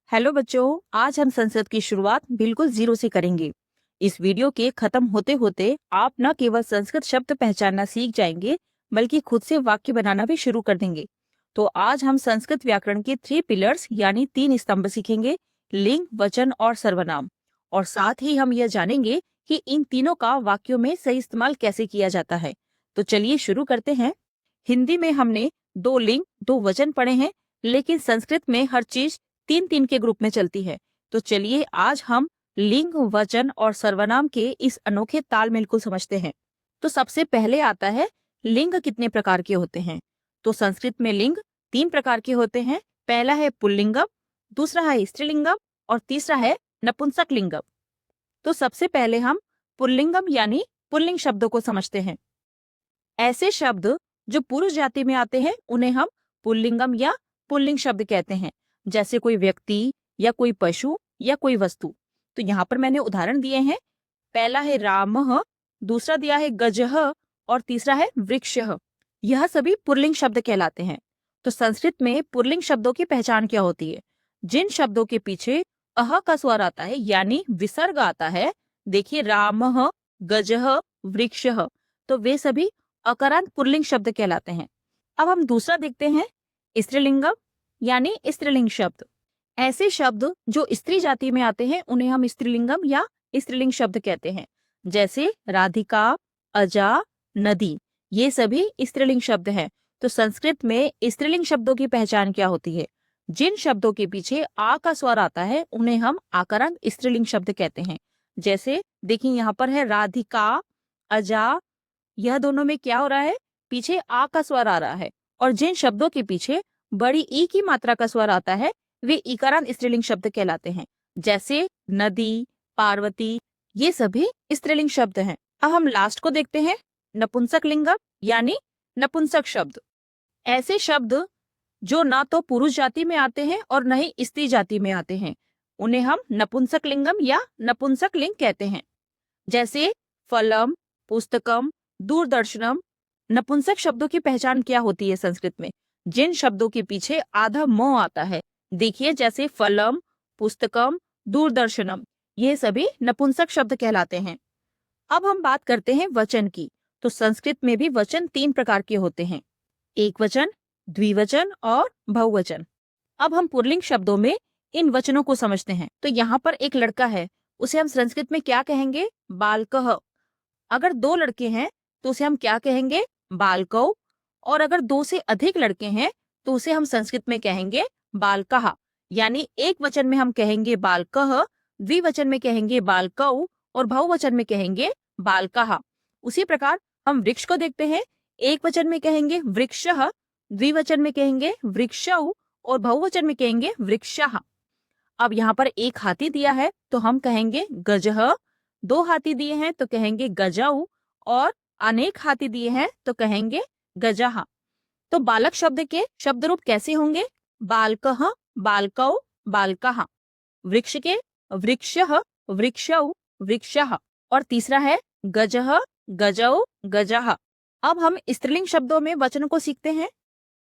Hello बच्चों, आज हम संस्कृत की शुरुआत बिल्कुल जीरो से करेंगे। इस वीडियो के खत्म होते होते आप न केवल संस्कृत शब्द पहचानना सीख जाएंगे, बल्कि खुद से वाक्य बनाना भी शुरू कर देंगे। तो आज हम संस्कृत व्याकरण के 3 पिलर्स यानी 3 स्तंभ सीखेंगे, लिंग, वचन और सर्वनाम। और साथ ही हम यह जानेंगे कि इन तीनों का वाक्यों में सही इस्तेमाल कैसे किया जाता है। तो चलिए शुरू करते हैं। हिंदी में हमने 2 लिंग 2 वचन पढ़े हैं, लेकिन संस्कृत में हर चीज 3-3 के ग्रुप में चलती है। तो चलिए आज हम लिंग, वचन और सर्वनाम के इस अनोखे तालमेल को समझते हैं। तो सबसे पहले आता है लिंग कितने प्रकार के होते हैं। तो संस्कृत में लिंग 3 प्रकार के होते हैं। पहला है पुल्लिंगम, दूसरा है स्त्रीलिंगम और तीसरा है नपुंसक लिंगम। तो सबसे पहले हम पुल्लिंगम यानी पुल्लिंग शब्दों को समझते हैं। ऐसे शब्द जो पुरुष जाति में आते हैं उन्हें हम पुल्लिंगम या पुल्लिंग शब्द कहते हैं, जैसे कोई व्यक्ति या कोई पशु या कोई वस्तु। तो यहाँ पर मैंने उदाहरण दिए हैं। पहला है रामः, दूसरा दिया है गजः और तीसरा है वृक्षः। यह सभी पुल्लिंग शब्द कहलाते हैं। तो संस्कृत में पुल्लिंग शब्दों की पहचान क्या होती है? जिन शब्दों के पीछे अह का स्वर आता है यानी विसर्ग आता है, देखिए रामः, गजः, वृक्षः, तो वे सभी अकारांत पुल्लिंग शब्द कहलाते हैं। अब हम दूसरा देखते हैं स्त्रीलिंगम यानी स्त्रीलिंग शब्द। ऐसे शब्द जो स्त्री जाति में आते हैं उन्हें हम स्त्रीलिंगम या स्त्रीलिंग शब्द कहते हैं, जैसे राधिका, अजा, नदी, ये सभी स्त्रीलिंग शब्द हैं। तो संस्कृत में स्त्रीलिंग शब्दों की पहचान क्या होती है? जिन शब्दों के पीछे आ का स्वर आता है उन्हें हम आकारांत स्त्रीलिंग शब्द कहते हैं। जैसे देखिए यहाँ पर है राधिका, अजा, यह दोनों में क्या हो रहा है? पीछे आ का स्वर आ रहा है। और जिन शब्दों के पीछे बड़ी ई की मात्रा का स्वर आता है वे इकारांत स्त्रीलिंग शब्द कहलाते हैं, जैसे नदी, पार्वती, ये सभी स्त्रीलिंग शब्द हैं। अब हम लास्ट को देखते हैं, नपुंसक लिंगम यानी नपुंसक शब्द। ऐसे शब्द जो ना तो पुरुष जाति में आते हैं और न ही स्त्री जाति में आते हैं, उन्हें हम नपुंसक लिंगम या नपुंसक लिंग कहते हैं, जैसे फलम, पुस्तकम, दूरदर्शनम। नपुंसक शब्दों की पहचान क्या होती है संस्कृत में? जिन शब्दों के पीछे आधा म आता है, देखिए जैसे फलम, पुस्तकम, दूरदर्शनम, ये सभी नपुंसक शब्द कहलाते हैं। अब हम बात करते हैं वचन की। तो संस्कृत में भी वचन 3 प्रकार के होते हैं, एक वचन, द्विवचन और बहुवचन। अब हम पुल्लिंग शब्दों में इन वचनों को समझते हैं। तो यहाँ पर एक लड़का है, उसे हम संस्कृत में क्या कहेंगे? बालकः। अगर 2 लड़के हैं तो उसे हम क्या कहेंगे? बालकौ। और अगर 2 से अधिक लड़के हैं तो उसे हम संस्कृत में कहेंगे बालकः। यानी एक वचन में हम कहेंगे बालकः, द्विवचन में कहेंगे बालकौ और बहुवचन में कहेंगे बालकः। उसी प्रकार हम वृक्ष को देखते हैं, एक वचन में कहेंगे वृक्षः, द्विवचन में कहेंगे वृक्षौ और बहुवचन में कहेंगे वृक्षः। अब यहाँ पर एक हाथी दिया है तो हम कहेंगे गजः, 2 हाथी दिए हैं तो कहेंगे गजौ और अनेक हाथी दिए हैं तो कहेंगे गजः। तो बालक शब्द के शब्द रूप कैसे होंगे? बालकः, बालकौ, बालकः। वृक्ष के वृक्षः, वृक्षौ, वृक्षः। और तीसरा है गजः, गजौ, गजः। अब हम स्त्रीलिंग शब्दों में वचनों को सीखते हैं।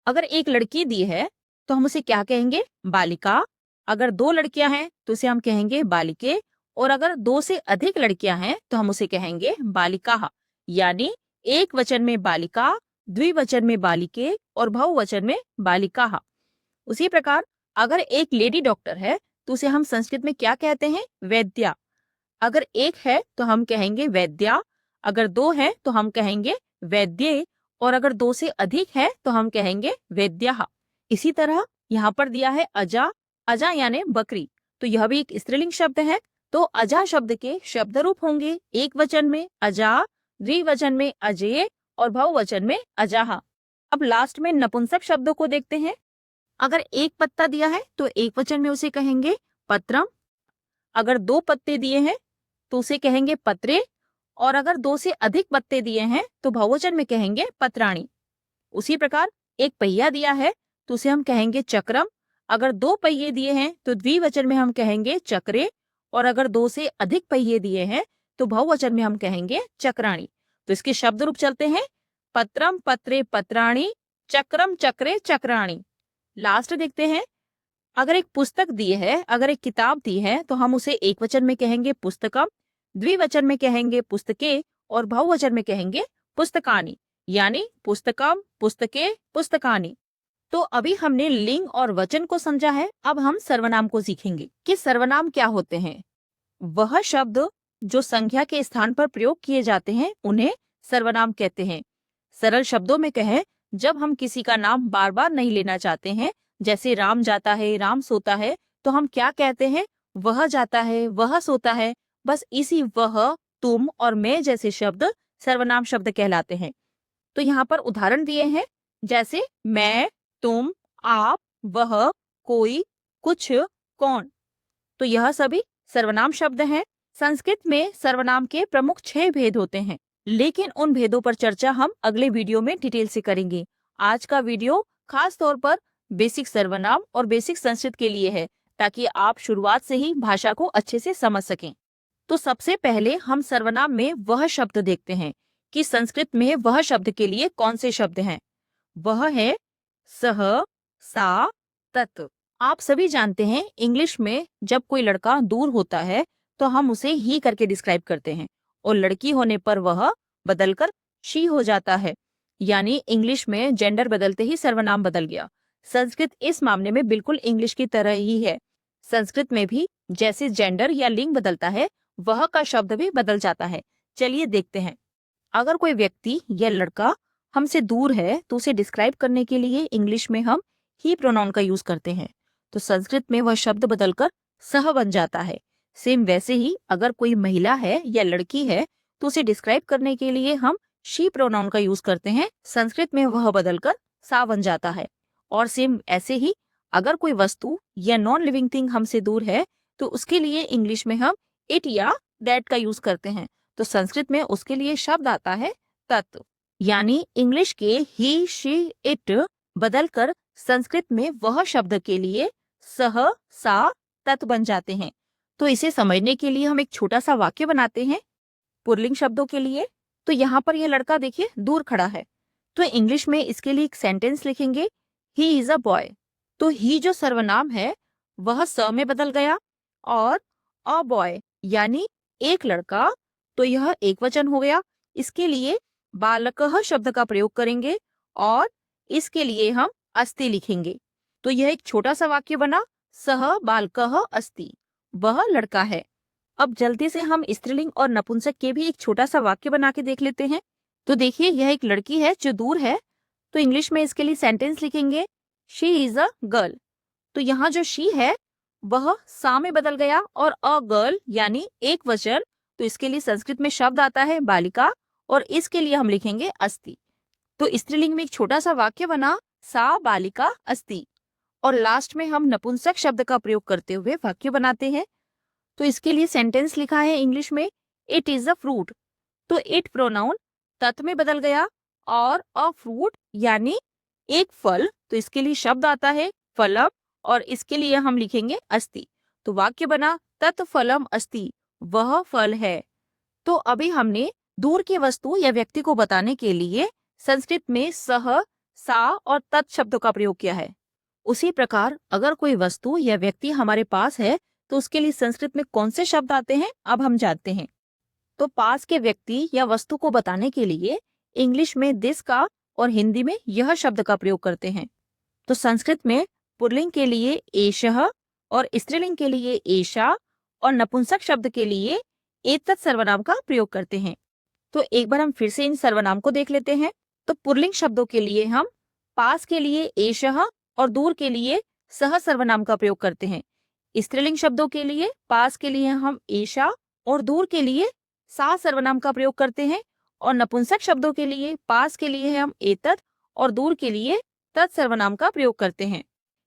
अगर एक लड़की दी है तो हम उसे क्या कहेंगे? बालिका। अगर 2 लड़कियां हैं तो उसे हम कहेंगे बालिके और अगर 2 से अधिक लड़कियां हैं तो हम उसे कहेंगे बालिकाः। यानी एक वचन में बालिका, द्विवचन में बालिके और बहुवचन में बालिकाः। उसी प्रकार अगर एक लेडी डॉक्टर है तो उसे हम संस्कृत में क्या कहते हैं? वैद्या। अगर एक है तो हम कहेंगे वैद्या, अगर 2 है तो हम कहेंगे वैद्ये और अगर 2 से अधिक है तो हम कहेंगे वैद्याः। इसी तरह यहाँ पर दिया है अजा, अजा यानी बकरी, तो यह भी एक स्त्रीलिंग शब्द है। तो अजा शब्द के शब्द रूप होंगे एक वचन में अजा, द्विवचन में अजेय और बहुवचन में अजाः। अब लास्ट में नपुंसक शब्दों को देखते हैं। अगर एक पत्ता दिया है तो एक वचन में उसे कहेंगे पत्रम, अगर 2 पत्ते दिए हैं तो उसे कहेंगे पत्रे और अगर 2 से अधिक पत्ते दिए हैं तो बहुवचन में कहेंगे पत्राणि। उसी प्रकार एक पहिया दिया है तो उसे हम कहेंगे चक्रम, अगर 2 पहिए दिए हैं तो द्विवचन में हम कहेंगे चक्रे और अगर 2 से अधिक पहिए दिए हैं तो बहुवचन में हम कहेंगे चक्राणि। तो इसके शब्द रूप चलते हैं पत्रम, पत्रे, पत्राणि, चक्रम, चक्रे, चक्राणि। लास्ट देखते हैं, अगर एक पुस्तक दी है, अगर एक किताब दी है, तो हम उसे एक वचन में कहेंगे पुस्तकम, द्विवचन में कहेंगे पुस्तके और बहुवचन में कहेंगे पुस्तकानि। यानी पुस्तकम, पुस्तके, पुस्तकानि। तो अभी हमने लिंग और वचन को समझा है, अब हम सर्वनाम को सीखेंगे कि सर्वनाम क्या होते हैं। वह शब्द जो संज्ञा के स्थान पर प्रयोग किए जाते हैं उन्हें सर्वनाम कहते हैं। सरल शब्दों में कहें, जब हम किसी का नाम बार बार नहीं लेना चाहते हैं, जैसे राम जाता है, राम सोता है, तो हम क्या कहते हैं? वह जाता है, वह सोता है। बस इसी वह, तुम और मैं जैसे शब्द सर्वनाम शब्द कहलाते हैं। तो यहाँ पर उदाहरण दिए हैं, जैसे मैं, तुम, आप, वह, कोई, कुछ, कौन। तो यह सभी सर्वनाम शब्द हैं। संस्कृत में सर्वनाम के प्रमुख 6 भेद होते हैं, लेकिन उन भेदों पर चर्चा हम अगले वीडियो में डिटेल से करेंगे। आज का वीडियो खास तौर पर बेसिक सर्वनाम और बेसिक संस्कृत के लिए है, ताकि आप शुरुआत से ही भाषा को अच्छे से समझ सकें। तो सबसे पहले हम सर्वनाम में वह शब्द देखते हैं कि संस्कृत में वह शब्द के लिए कौन से शब्द हैं। वह है सह, सा, तत्। आप सभी जानते हैं, इंग्लिश में जब कोई लड़का दूर होता है तो हम उसे ही करके डिस्क्राइब करते हैं, और लड़की होने पर वह बदलकर शी हो जाता है। यानी इंग्लिश में जेंडर बदलते ही सर्वनाम बदल गया। संस्कृत इस मामले में बिल्कुल इंग्लिश की तरह ही है। संस्कृत में भी जैसे जेंडर या लिंग बदलता है, वह का शब्द भी बदल जाता है। चलिए देखते हैं। अगर कोई व्यक्ति या लड़का हमसे दूर है तो उसे डिस्क्राइब करने के लिए इंग्लिश में हम ही प्रोनाउन का यूज करते हैं, तो संस्कृत में वह शब्द बदलकर सह बन जाता है। सेम वैसे ही अगर कोई महिला है या लड़की है तो उसे डिस्क्राइब करने के लिए हम शी प्रोनाउन का यूज करते हैं, संस्कृत में वह बदलकर सा बन जाता है। और सेम ऐसे ही अगर कोई वस्तु या नॉन लिविंग थिंग हमसे दूर है तो उसके लिए इंग्लिश में हम इट या दैट का यूज करते हैं, तो संस्कृत में उसके लिए शब्द आता है तत्। यानी इंग्लिश के ही, शी, इट बदलकर संस्कृत में वह शब्द के लिए सह, सा, तत् बन जाते हैं। तो इसे समझने के लिए हम एक छोटा सा वाक्य बनाते हैं पुल्लिंग शब्दों के लिए। तो यहाँ पर यह लड़का देखिए दूर खड़ा है, तो इंग्लिश में इसके लिए एक सेंटेंस लिखेंगे, ही इज अ बॉय। तो ही जो सर्वनाम है वह स में बदल गया, और अ बॉय यानी एक लड़का, तो यह एक वचन हो गया। इसके लिए बालकः शब्द का प्रयोग करेंगे और इसके लिए हम अस्ति लिखेंगे। तो यह एक छोटा सा वाक्य बना, सह बालकः अस्ति, वह लड़का है। अब जल्दी से हम स्त्रीलिंग और नपुंसक के भी एक छोटा सा वाक्य बना के देख लेते हैं। तो देखिए, यह एक लड़की है जो दूर है, तो इंग्लिश में इसके लिए सेंटेंस लिखेंगे, शी इज अ गर्ल। तो यहाँ जो शी है वह सा में बदल गया, और अ गर्ल यानी एक वचन, तो इसके लिए संस्कृत में शब्द आता है बालिका, और इसके लिए हम लिखेंगे अस्ति। तो स्त्रीलिंग में एक छोटा सा वाक्य बना, सा बालिका अस्ति। और लास्ट में हम नपुंसक शब्द का प्रयोग करते हुए वाक्य बनाते हैं। तो इसके लिए सेंटेंस लिखा है इंग्लिश में, इट इज अ फ्रूट। तो इट प्रोनाउन तत् में बदल गया, और अ फ्रूट यानी एक फल, तो इसके लिए शब्द आता है फलम, और इसके लिए हम लिखेंगे अस्ति। तो वाक्य बना, तत् फलम अस्ति, वह फल है। तो अभी हमने दूर की वस्तु या व्यक्ति को बताने के लिए संस्कृत में सह, सा और तत् शब्दों का प्रयोग किया है। उसी प्रकार अगर कोई वस्तु या व्यक्ति हमारे पास है तो उसके लिए संस्कृत में कौन से शब्द आते हैं, अब हम जानते हैं। तो पास के व्यक्ति या वस्तु को बताने के लिए इंग्लिश में दिस का और हिंदी में यह शब्द का प्रयोग करते हैं। तो संस्कृत में पुल्लिंग के लिए एषः और स्त्रीलिंग के लिए एषा और नपुंसक शब्द के लिए एतत् सर्वनाम का प्रयोग करते हैं। तो एक बार हम फिर से इन सर्वनाम को देख लेते हैं। तो पुल्लिंग शब्दों के लिए हम पास के लिए एषः और दूर के लिए सह सर्वनाम का प्रयोग करते हैं। स्त्रीलिंग शब्दों के लिए पास के लिए हम एषा और दूर के लिए सा सर्वनाम का प्रयोग करते हैं, और नपुंसक शब्दों के लिए पास के लिए हम एतत् और दूर के लिए तत् सर्वनाम का प्रयोग करते हैं।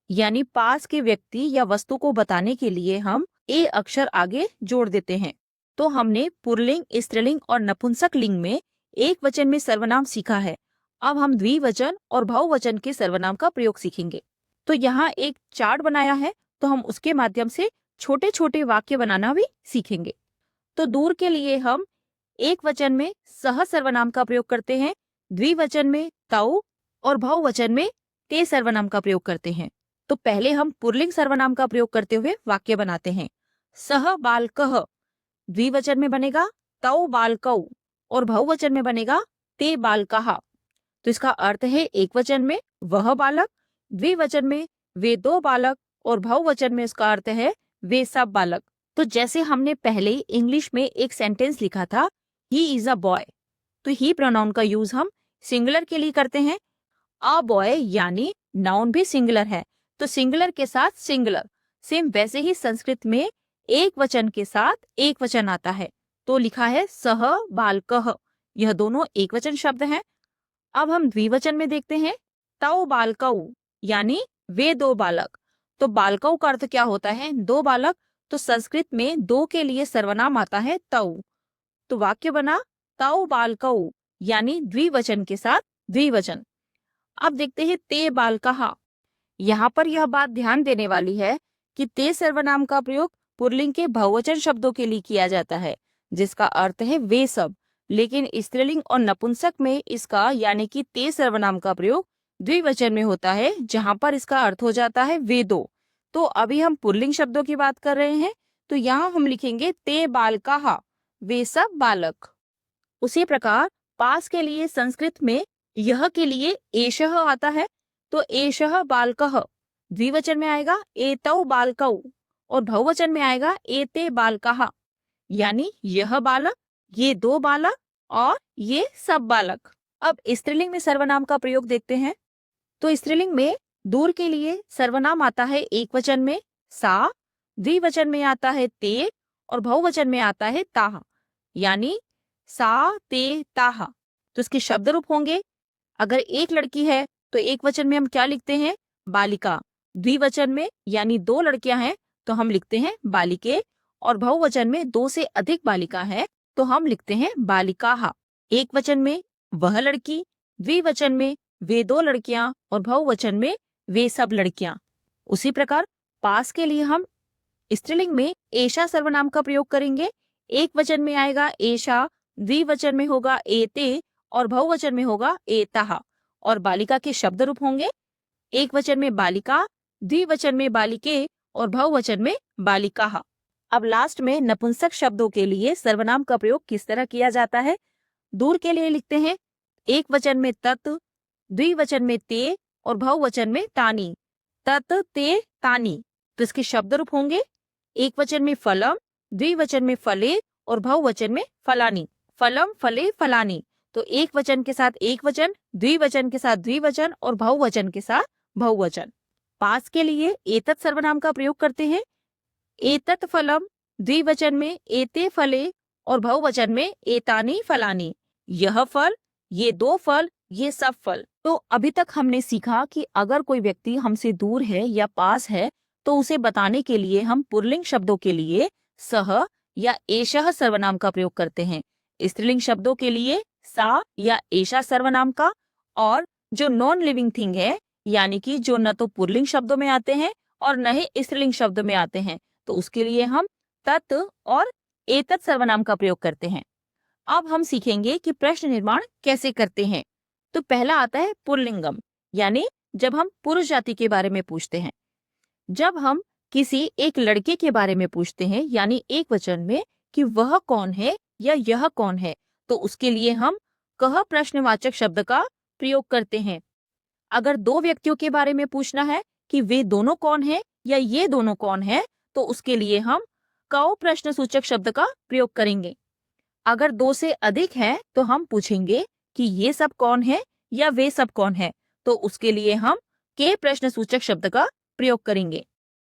यानी पास के व्यक्ति या वस्तु को बताने के लिए हम ए अक्षर आगे जोड़ देते हैं। तो हमने पुल्लिंग, स्त्रीलिंग और नपुंसक लिंग में एक वचन में सर्वनाम सीखा है। अब हम द्विवचन और बहुवचन के सर्वनाम का प्रयोग सीखेंगे। तो यहाँ एक चार्ट बनाया है, तो हम उसके माध्यम से छोटे छोटे वाक्य बनाना भी सीखेंगे। तो दूर के लिए हम एक वचन में सह सर्वनाम का प्रयोग करते हैं, द्विवचन में तौ और बहुवचन में ते सर्वनाम का प्रयोग करते हैं। तो पहले हम पुल्लिंग सर्वनाम का प्रयोग करते हुए वाक्य बनाते हैं। सह बालकः द्विवचन में बनेगा तौ बालकौ और बहुवचन में बनेगा ते बालकाः। तो इसका अर्थ है एक वचन में वह बालक, द्विवचन में वे दो बालक और बहुवचन में इसका अर्थ है वे सब बालक। तो जैसे हमने पहले इंग्लिश में एक सेंटेंस लिखा था ही इज अ बॉय, तो ही प्रोनाउन का यूज हम सिंगुलर के लिए करते हैं। अ बॉय यानी नाउन भी सिंगुलर है, तो सिंगुलर के साथ सिंगुलर। सेम वैसे ही संस्कृत में एक वचन के साथ एक वचन आता है, तो लिखा है सह बालकः, यह दोनों एक वचन शब्द हैं। अब हम द्विवचन में देखते हैं तौ बालकौ यानी वे दो बालक। तो बालकौ का अर्थ क्या होता है? दो बालक। तो संस्कृत में दो के लिए सर्वनाम आता है तौ, तो वाक्य बना तौ बालकौ यानी द्विवचन के साथ द्विवचन। अब देखते हैं ते बालकाः। यहाँ पर यह बात ध्यान देने वाली है कि ते सर्वनाम का प्रयोग पुल्लिंग के बहुवचन शब्दों के लिए किया जाता है, जिसका अर्थ है वे सब। लेकिन स्त्रीलिंग और नपुंसक में इसका यानी कि ते सर्वनाम का प्रयोग द्विवचन में होता है, जहाँ पर इसका अर्थ हो जाता है वे दो। तो अभी हम पुल्लिंग शब्दों की बात कर रहे हैं, तो यहाँ हम लिखेंगे ते बालकाः, वे सब बालक। उसी प्रकार पास के लिए संस्कृत में यह के लिए एषः आता है, तो एषः बालकः द्विवचन में आएगा एतौ बालकौ और बहुवचन में आएगा एते बालकाः, यानी यह बालक, ये दो बालक और ये सब बालक। अब स्त्रीलिंग में सर्वनाम का प्रयोग देखते हैं। तो स्त्रीलिंग में दूर के लिए सर्वनाम आता है एक वचन में सा, द्विवचन में आता है ते और बहुवचन में आता है ताः, यानी सा ते ताः। तो इसके शब्द रूप होंगे, अगर एक लड़की है तो एक वचन में हम क्या लिखते हैं? बालिका। द्विवचन में यानी दो लड़कियां हैं तो हम लिखते हैं बालिके, और बहुवचन में दो से अधिक बालिका है तो हम लिखते हैं बालिकाः। एक वचन में वह लड़की, द्विवचन में वे दो लड़कियां और बहुवचन में वे सब लड़कियां। उसी प्रकार पास के लिए हम स्त्रीलिंग में एषा सर्वनाम का प्रयोग करेंगे। एक वचन में आएगा एषा, द्विवचन में होगा एते और बहुवचन में होगा एताः, और बालिका के शब्द रूप होंगे एक वचन में बालिका, द्विवचन में बालिके और बहुवचन में बालिकाः। अब लास्ट में नपुंसक शब्दों के लिए सर्वनाम का प्रयोग किस तरह किया जाता है? दूर के लिए लिखते हैं एक वचन में तत्, द्विवचन में ते और बहुवचन में तानी। तत् ते तानी। तो इसके शब्द रूप होंगे एक वचन में फलम, द्विवचन में फले और बहुवचन में फलानी। फलम फले फलानी। तो एक वचन के साथ एक वचन, द्विवचन के साथ द्विवचन और बहुवचन के साथ बहुवचन। पास के लिए एतत् सर्वनाम का प्रयोग करते हैं। एतत् फलम, द्विवचन में एते फले और बहुवचन में एतानी फलानी। यह फल, ये दो फल, ये सब फल। तो अभी तक हमने सीखा कि अगर कोई व्यक्ति हमसे दूर है या पास है तो उसे बताने के लिए हम पुल्लिंग शब्दों के लिए सह या एषः सर्वनाम का प्रयोग करते हैं, स्त्रीलिंग शब्दों के लिए सा या एषा सर्वनाम का, और जो नॉन लिविंग थिंग है यानी कि जो न तो पुल्लिंग शब्दों में आते हैं और न ही स्त्रीलिंग शब्द में आते हैं, तो उसके लिए हम तत् और एतत् सर्वनाम का प्रयोग करते हैं। अब हम सीखेंगे कि प्रश्न निर्माण कैसे करते हैं। तो पहला आता है पुल्लिंगम, यानी जब हम पुरुष जाति के बारे में पूछते हैं। जब हम किसी एक लड़के के बारे में पूछते हैं यानी एक वचन में कि वह कौन है या यह कौन है, तो उसके लिए हम कह प्रश्नवाचक शब्द का प्रयोग करते हैं। अगर दो व्यक्तियों के बारे में पूछना है कि वे दोनों कौन है या ये दोनों कौन है, तो उसके लिए हम कौ प्रश्नसूचक शब्द का प्रयोग करेंगे। अगर दो से अधिक है तो हम पूछेंगे कि ये सब कौन है या वे सब कौन है, तो उसके लिए हम के प्रश्नसूचक शब्द का प्रयोग करेंगे।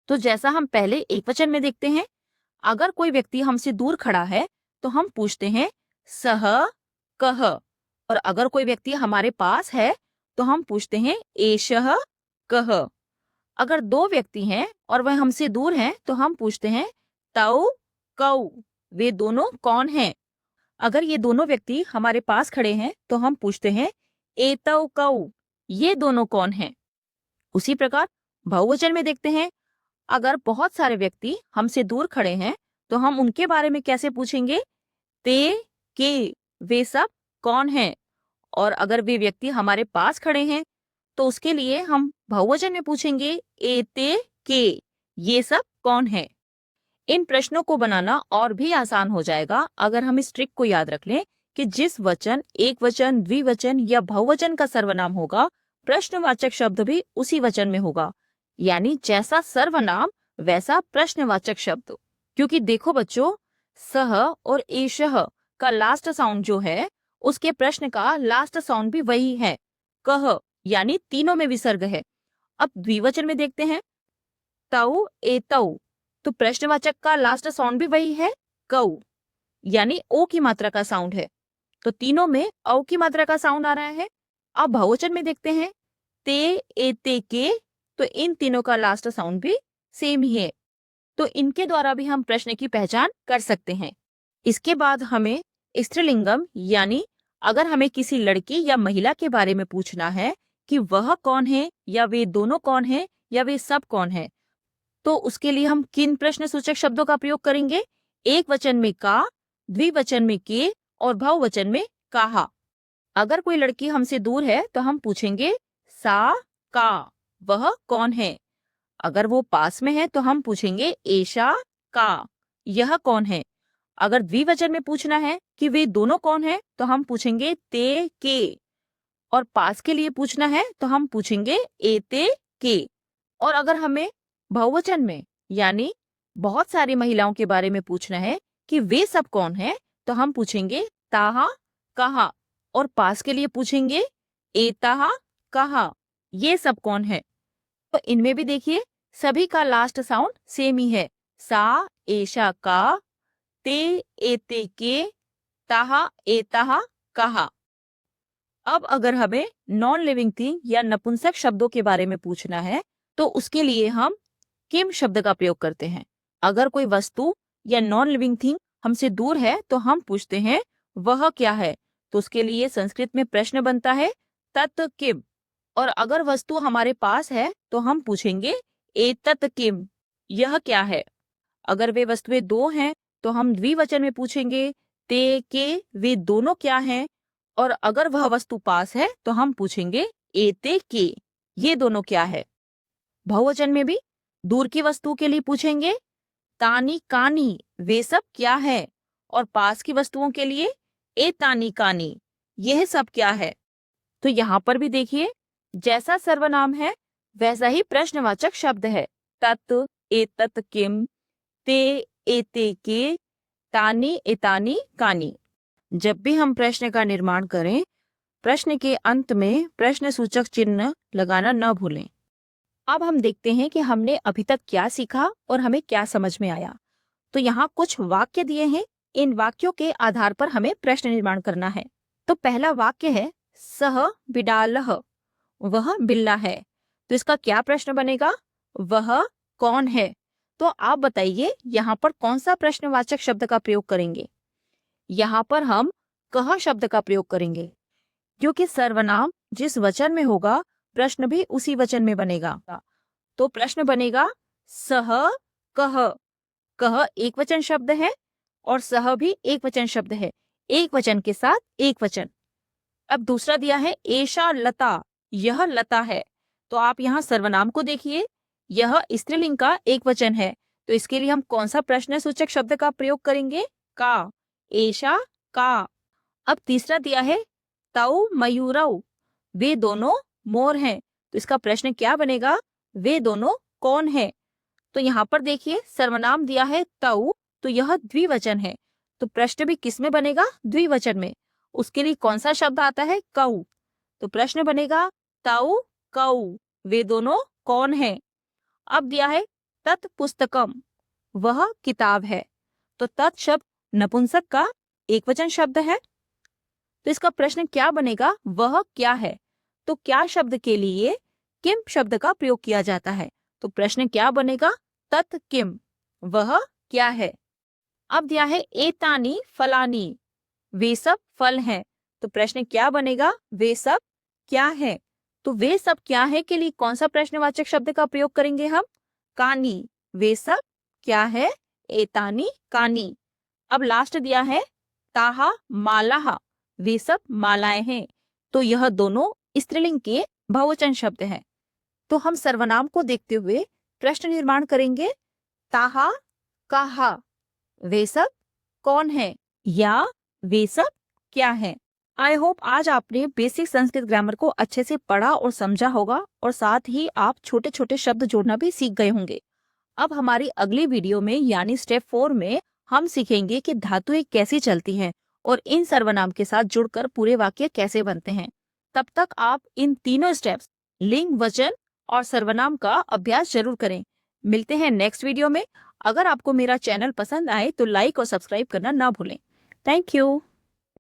तो जैसा हम पहले एक वचन में देखते हैं, अगर कोई व्यक्ति हमसे दूर खड़ा है तो हम पूछते हैं सह कह, और अगर कोई व्यक्ति हमारे पास है तो हम पूछते हैं एषः कह। अगर दो व्यक्ति हैं और वह हमसे दूर हैं तो हम पूछते हैं तौ कौ, वे दोनों कौन हैं। अगर ये दोनों व्यक्ति हमारे पास खड़े हैं तो हम पूछते हैं एतौ कौ, ये दोनों कौन हैं। उसी प्रकार बहुवचन में देखते हैं, अगर बहुत सारे व्यक्ति हमसे दूर खड़े हैं तो हम उनके बारे में कैसे पूछेंगे? ते के, वे सब कौन हैं। और अगर वे व्यक्ति हमारे पास खड़े हैं तो उसके लिए हम बहुवचन में पूछेंगे एते के, ये सब कौन है। इन प्रश्नों को बनाना और भी आसान हो जाएगा अगर हम इस ट्रिक को याद रख लें कि जिस वचन, एक वचन, द्विवचन या बहुवचन का सर्वनाम होगा, प्रश्नवाचक शब्द भी उसी वचन में होगा। यानी जैसा सर्वनाम वैसा प्रश्नवाचक शब्द। क्योंकि देखो बच्चों, सह और एषः का लास्ट साउंड जो है, उसके प्रश्न का लास्ट साउंड भी वही है, कह, यानी तीनों में विसर्ग है। अब द्विवचन में देखते हैं, तौ एतौ, तो प्रश्नवाचक का लास्ट साउंड भी वही है, कौ, यानी ओ की मात्रा का साउंड है। तो तीनों में औ की मात्रा का साउंड आ रहा है। अब बहुवचन में देखते हैं, ते, एते, के, तो इन तीनों का लास्ट साउंड भी सेम ही है। तो इनके द्वारा भी हम प्रश्न की पहचान कर सकते हैं। इसके बाद हमें स्त्रीलिंगम, यानी अगर हमें किसी लड़की या महिला के बारे में पूछना है कि वह कौन है, या वे दोनों कौन है, या वे सब कौन है, तो उसके लिए हम किन प्रश्न सूचक शब्दों का प्रयोग करेंगे? एक वचन में का, द्विवचन में के और बहुवचन में काहा। अगर कोई लड़की हमसे दूर है तो हम पूछेंगे सा का, वह कौन है। अगर वो पास में है तो हम पूछेंगे एषा का, यह कौन है। अगर द्विवचन में पूछना है कि वे दोनों कौन है तो हम पूछेंगे ते के, और पास के लिए पूछना है तो हम पूछेंगे एते के। और अगर हमें बहुवचन में, यानी बहुत सारी महिलाओं के बारे में पूछना है कि वे सब कौन है, तो हम पूछेंगे ताहा कहा, और पास के लिए पूछेंगे एताहा कहा, ये सब कौन है। तो इनमें भी देखिए सभी का लास्ट साउंड सेम ही है, सा, एषा का, ते, एते के, ताहा, एताहा कहा। अब अगर हमें नॉन लिविंग थिंग या नपुंसक शब्दों के बारे में पूछना है तो उसके लिए हम किम शब्द का प्रयोग करते हैं। अगर कोई वस्तु या नॉन लिविंग थिंग हमसे दूर है तो हम पूछते हैं वह क्या है, तो उसके लिए संस्कृत में प्रश्न बनता है तत् किम। और अगर वस्तु हमारे पास है तो हम पूछेंगे एतत् किम, यह क्या है। अगर वे वस्तुएं दो हैं तो हम द्विवचन में पूछेंगे ते के, वे दोनों क्या हैं। और अगर वह वस्तु पास है तो हम पूछेंगे एते के, ये दोनों क्या है। बहुवचन में भी दूर की वस्तु के लिए पूछेंगे तानी कानी, वे सब क्या है। और पास की वस्तुओं के लिए एतानी कानी, यह सब क्या है। तो यहाँ पर भी देखिए जैसा सर्वनाम है वैसा ही प्रश्नवाचक शब्द है, तत्, एतत् किम, ते, एते के, तानी, एतानी, कानी। जब भी हम प्रश्न का निर्माण करें, प्रश्न के अंत में प्रश्न सूचक चिन्ह लगाना न भूलें। अब हम देखते हैं कि हमने अभी तक क्या सीखा और हमें क्या समझ में आया। तो यहाँ कुछ वाक्य दिए हैं, इन वाक्यों के आधार पर हमें प्रश्न निर्माण करना है। तो पहला वाक्य है सह बिडालः, वह बिल्ला है। तो इसका क्या प्रश्न बनेगा? वह कौन है? तो आप बताइए यहाँ पर कौन सा प्रश्नवाचक शब्द का प्रयोग करेंगे? यहाँ पर हम कह शब्द का प्रयोग करेंगे, क्योंकि सर्वनाम जिस वचन में होगा प्रश्न भी उसी वचन में बनेगा। तो प्रश्न बनेगा सह कह। कह एक वचन शब्द है और सह भी एक वचन शब्द है, एक वचन के साथ एक वचन। अब दूसरा दिया है एषा लता, यह लता है। तो आप यहाँ सर्वनाम को देखिए, यह स्त्रीलिंग का एक वचन है, तो इसके लिए हम कौन सा प्रश्न सूचक शब्द का प्रयोग करेंगे? का, एषा का। अब तीसरा दिया है तौ मयूरौ, वे दोनों मोर हैं। तो इसका प्रश्न क्या बनेगा? वे दोनों कौन है? तो यहाँ पर देखिए सर्वनाम दिया है तौ, तो यह द्विवचन है, तो प्रश्न भी किस में बनेगा? द्विवचन में। उसके लिए कौन सा शब्द आता है? कौ। तो प्रश्न बनेगा तौ कौ, वे दोनों कौन है। अब दिया है तत् पुस्तकम, वह किताब है। तो तत् शब्द नपुंसक का एक वचन शब्द है, तो इसका प्रश्न क्या बनेगा? वह क्या है। तो क्या शब्द के लिए किम शब्द का प्रयोग किया जाता है, तो प्रश्न क्या बनेगा? तत् किम, वह क्या है। अब दिया है एतानी फलानी, वे सब फल हैं। तो प्रश्न क्या बनेगा? वे सब क्या है। तो वे सब क्या है के लिए कौन सा प्रश्नवाचक शब्द का प्रयोग करेंगे हम? कानी, वे सब क्या है, एतानी कानी। अब लास्ट दिया है ताहा मालाहा, वे सब मालाएं हैं। तो यह दोनों स्त्रीलिंग के बहुवचन शब्द है। तो हम सर्वनाम को देखते हुए प्रश्न निर्माण करेंगे। ताहा, कहा, वे सब कौन है, या वे सब क्या है। आई होप आज आपने बेसिक संस्कृत ग्रामर को अच्छे से पढ़ा और समझा होगा, और साथ ही आप छोटे छोटे शब्द जोड़ना भी सीख गए होंगे। अब हमारी अगली वीडियो में यानी स्टेप 4 में हम सीखेंगे कि धातुएं कैसी चलती हैं और इन सर्वनाम के साथ जुड़कर पूरे वाक्य कैसे बनते हैं। तब तक आप इन तीनों स्टेप्स लिंग, वचन और सर्वनाम का अभ्यास जरूर करें। मिलते हैं नेक्स्ट वीडियो में। अगर आपको मेरा चैनल पसंद आए तो लाइक और सब्सक्राइब करना ना भूलें। Thank you.